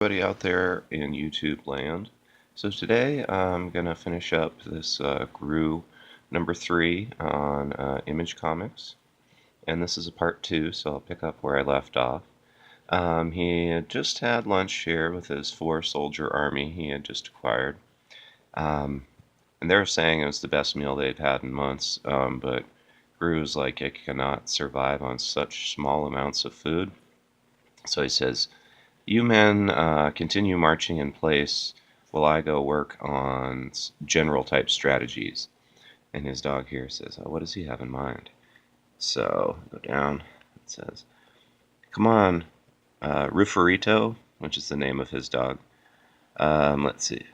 Everybody out there in YouTube land. So today I'm going to finish up this Groo number 3 on Image Comics. And this is a part 2, so I'll pick up where I left off. He had just had lunch here with his 4-soldier army he had just acquired. And they were saying it was the best meal they'd had in months, but Groo's like, I cannot survive on such small amounts of food. So he says, you men continue marching in place while I go work on general type strategies. And his dog here says, what does he have in mind? So go down. It says, come on, Rufarito, which is the name of his dog. Let's see.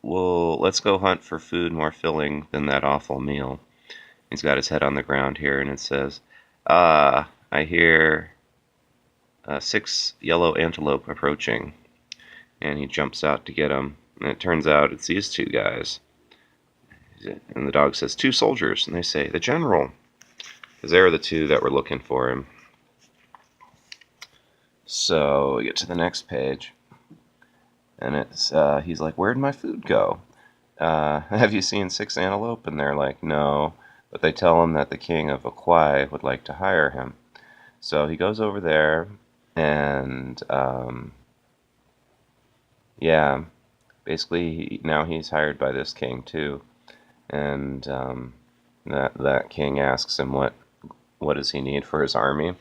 Well, let's go hunt for food more filling than that awful meal. He's got his head on the ground here, and it says, I hear 6 yellow antelope approaching. And he jumps out to get them. And it turns out it's these 2 guys. And the dog says, 2 soldiers. And they say, the general. Because they were the 2 that were looking for him. So we get to the next page. And it's he's like, where'd my food go? Have you seen 6 antelope? And they're like, no. But they tell him that the king of Akwai would like to hire him. So he goes over there. And yeah, basically now he's hired by this king too, and that king asks him what does he need for his army,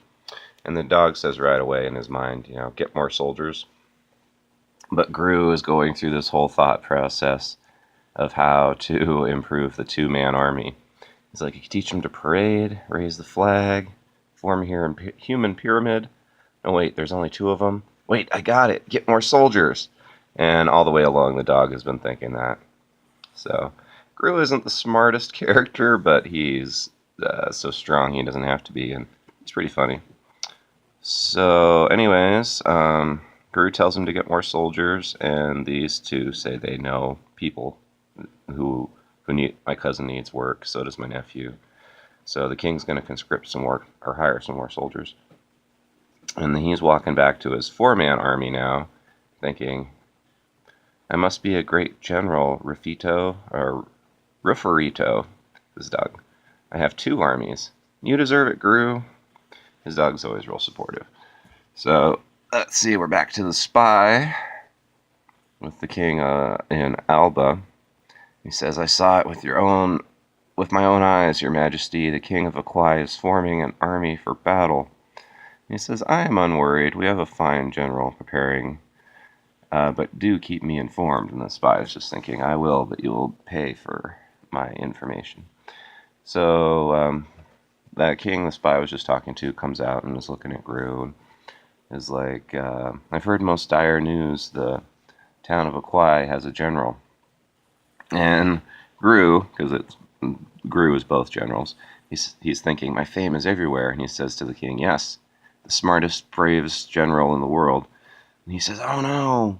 and the dog says right away in his mind, get more soldiers. But Groo is going through this whole thought process of how to improve the 2-man army. He's like, you can teach them to parade, raise the flag, form a human pyramid. Oh, wait, there's only 2 of them. Wait, I got it. Get more soldiers. And all the way along, the dog has been thinking that. So, Groo isn't the smartest character, but he's so strong he doesn't have to be, and he's pretty funny. So, anyways, Groo tells him to get more soldiers, and these 2 say they know people who need. My cousin needs work, so does my nephew. So the king's going to conscript some more, or hire some more soldiers. And he's walking back to his 4-man army now, thinking, I must be a great general, Rufarito, his dog. I have 2 armies. You deserve it, Groo. His dog's always real supportive. So, let's see, we're back to the spy with the king in Alba. He says, I saw it with my own eyes, your majesty. The king of Akwai is forming an army for battle. He says, I am unworried. We have a fine general preparing, but do keep me informed. And the spy is just thinking, I will, but you will pay for my information. So that king the spy was just talking to comes out and is looking at Groo and is like, I've heard most dire news. The town of Akwai has a general. And Groo, because Groo is both generals, he's thinking, my fame is everywhere. And he says to the king, yes, the smartest, bravest general in the world. And he says, oh no,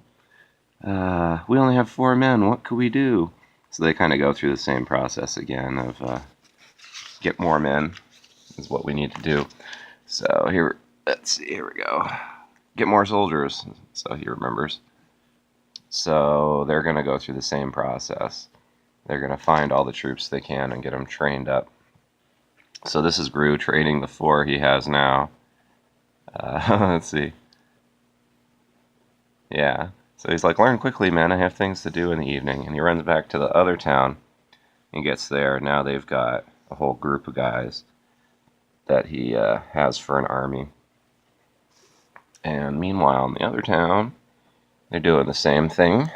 we only have 4 men. What could we do? So they kind of go through the same process again of get more men is what we need to do. So here, let's see, here we go. Get more soldiers. So he remembers. So they're going to go through the same process. They're going to find all the troops they can and get them trained up. So this is Groo training the 4 he has now. Let's see. Yeah. So he's like, learn quickly, man. I have things to do in the evening. And he runs back to the other town. He gets there. Now they've got a whole group of guys that he has for an army. And meanwhile, in the other town, they're doing the same thing.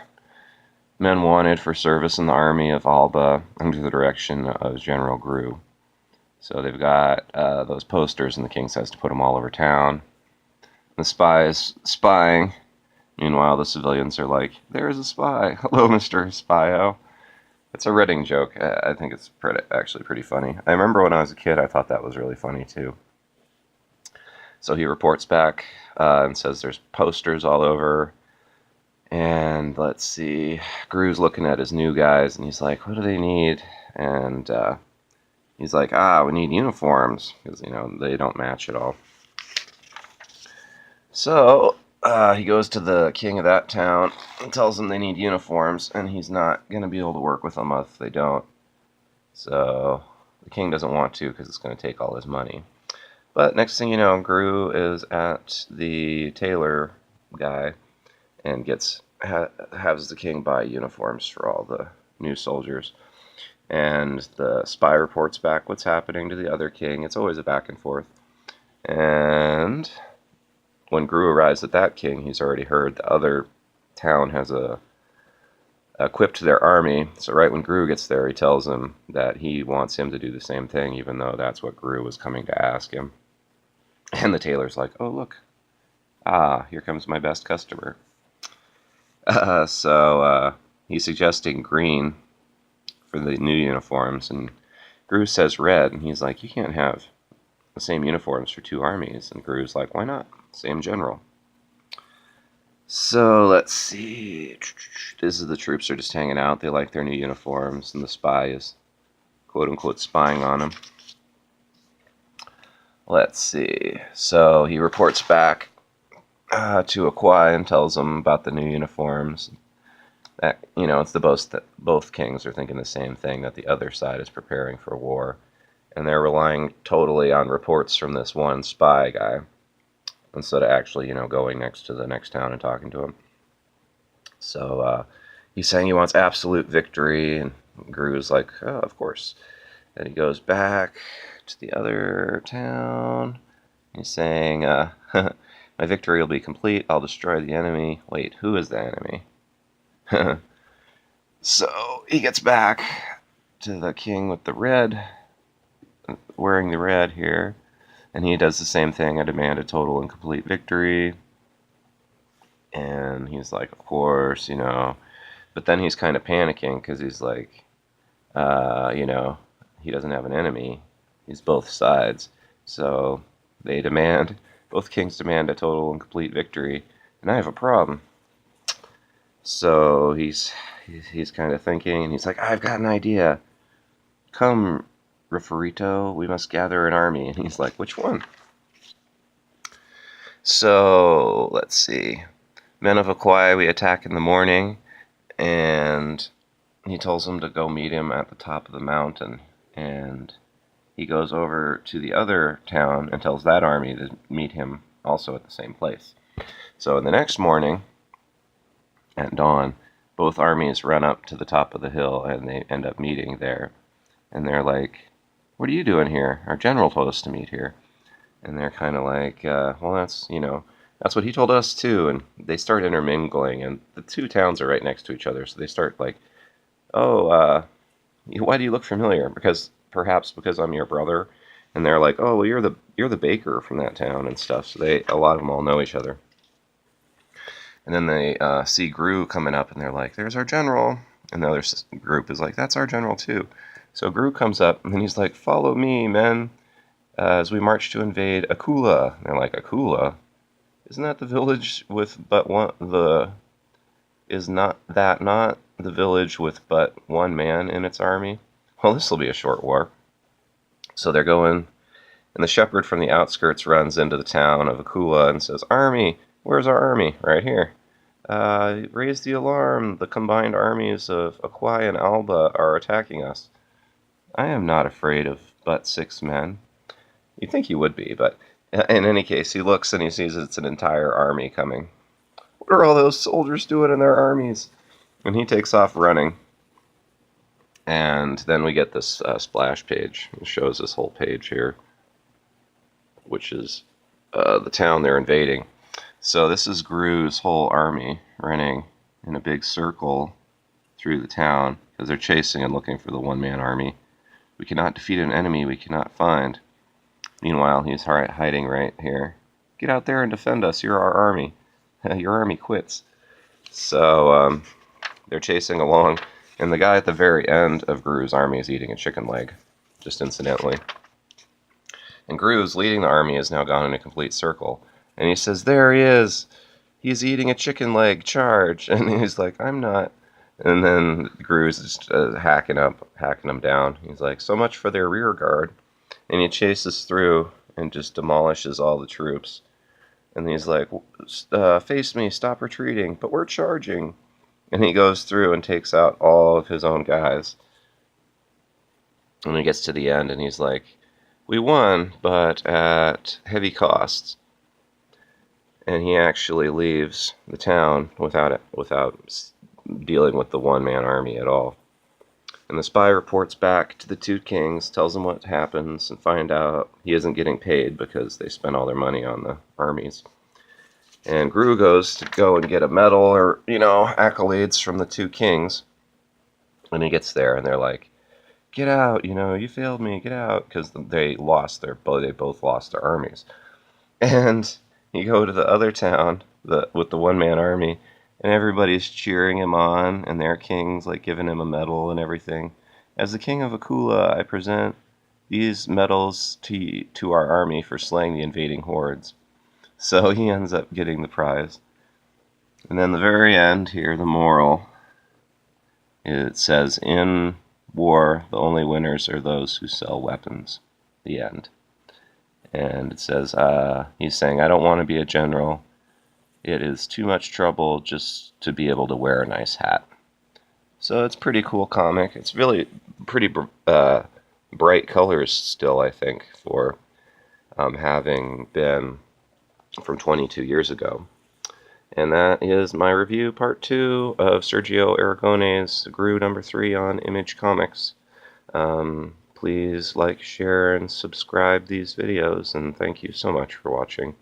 Men wanted for service in the army of Alba under the direction of General Groo. So they've got those posters, and the king says to put them all over town. The spy is spying. Meanwhile, the civilians are like, there's a spy. Hello, Mr. Spio. It's a Reading joke. I think it's actually pretty funny. I remember when I was a kid, I thought that was really funny, too. So he reports back and says there's posters all over. And let's see, Groo's looking at his new guys, and he's like, what do they need? And he's like, we need uniforms, because, they don't match at all. So he goes to the king of that town and tells him they need uniforms, and he's not going to be able to work with them if they don't. So the king doesn't want to because it's going to take all his money. But next thing you know, Groo is at the tailor guy and has the king buy uniforms for all the new soldiers. And the spy reports back what's happening to the other king. It's always a back and forth. And when Groo arrives at that king, he's already heard the other town has equipped their army. So right when Groo gets there, he tells him that he wants him to do the same thing, even though that's what Groo was coming to ask him. And the tailor's like, oh, look. Here comes my best customer. So he's suggesting green for the new uniforms, and Groo says red, and he's like, you can't have the same uniforms for two armies. And Groo's like, why not? Same general. So let's see. This is the troops are just hanging out. They like their new uniforms, and the spy is quote unquote spying on them. Let's see. So he reports back to Akwai and tells them about the new uniforms. That, it's the boast that both kings are thinking the same thing, that the other side is preparing for war. And they're relying totally on reports from this one spy guy instead of actually, going next to the next town and talking to him. So he's saying he wants absolute victory, and Groo's like, oh, of course. And he goes back to the other town. He's saying, my victory will be complete. I'll destroy the enemy. Wait, who is the enemy? So he gets back to the king with the red, wearing the red here, and he does the same thing. I demand a total and complete victory. And he's like, of course, but then he's kind of panicking because he's like, he doesn't have an enemy. He's both sides. So both kings demand a total and complete victory, and I have a problem. So he's kind of thinking, and he's like, I've got an idea. Come, Referito, we must gather an army. And he's like, which one? So let's see. Men of Akwai, we attack in the morning, and he tells them to go meet him at the top of the mountain. And he goes over to the other town and tells that army to meet him also at the same place. So the next morning, at dawn, both armies run up to the top of the hill, and they end up meeting there. And they're like, what are you doing here? Our general told us to meet here. And they're kind of like, well, that's what he told us too. And they start intermingling, and the two towns are right next to each other. So they start like, oh, why do you look familiar? Perhaps because I'm your brother. And they're like, oh, well, you're the baker from that town and stuff. So a lot of them all know each other. And then they see Groo coming up, and they're like, there's our general. And the other group is like, that's our general too. So Groo comes up, and he's like, follow me, men, as we march to invade Akula. And they're like, Akula? Isn't that the village with but one, not the village with but one man in its army? Well, this will be a short war. So they're going, and the shepherd from the outskirts runs into the town of Akula and says, army, where's our army? Right here. Raise the alarm. The combined armies of Akwai and Alba are attacking us. I am not afraid of but 6 men. You'd think he would be, but in any case, he looks and he sees it's an entire army coming. What are all those soldiers doing in their armies? And he takes off running. And then we get this splash page. It shows this whole page here, which is the town they're invading. So this is Groo's whole army running in a big circle through the town because they're chasing and looking for the one-man army. We cannot defeat an enemy we cannot find. Meanwhile, he's hiding right here. Get out there and defend us. You're our army. Your army quits. So they're chasing along, and the guy at the very end of Groo's army is eating a chicken leg, just incidentally. And Groo's leading the army has now gone in a complete circle. And he says, there he is. He's eating a chicken leg. Charge. And he's like, I'm not. And then Groo's just hacking him down. He's like, so much for their rear guard. And he chases through and just demolishes all the troops. And he's like, face me, stop retreating, but we're charging. And he goes through and takes out all of his own guys. And he gets to the end and he's like, we won, but at heavy costs. And he actually leaves the town without dealing with the one-man army at all. And the spy reports back to the two kings, tells them what happens, and find out he isn't getting paid because they spent all their money on the armies. And Groo goes to go and get a medal or, accolades from the two kings. And he gets there and they're like, get out, you failed me, get out, because they both lost their armies. And you go to the other town with the one-man army, and everybody's cheering him on, and their king's like giving him a medal and everything. As the king of Akula, I present these medals to our army for slaying the invading hordes. So he ends up getting the prize. And then the very end here, the moral, it says, in war, the only winners are those who sell weapons. The end. And it says, he's saying, I don't want to be a general. It is too much trouble just to be able to wear a nice hat. So it's a pretty cool comic. It's really pretty bright colors still, I think, for having been from 22 years ago. And that is my review, part 2 of Sergio Aragone's Groo #3 on Image Comics. Please like, share, and subscribe these videos, and thank you so much for watching.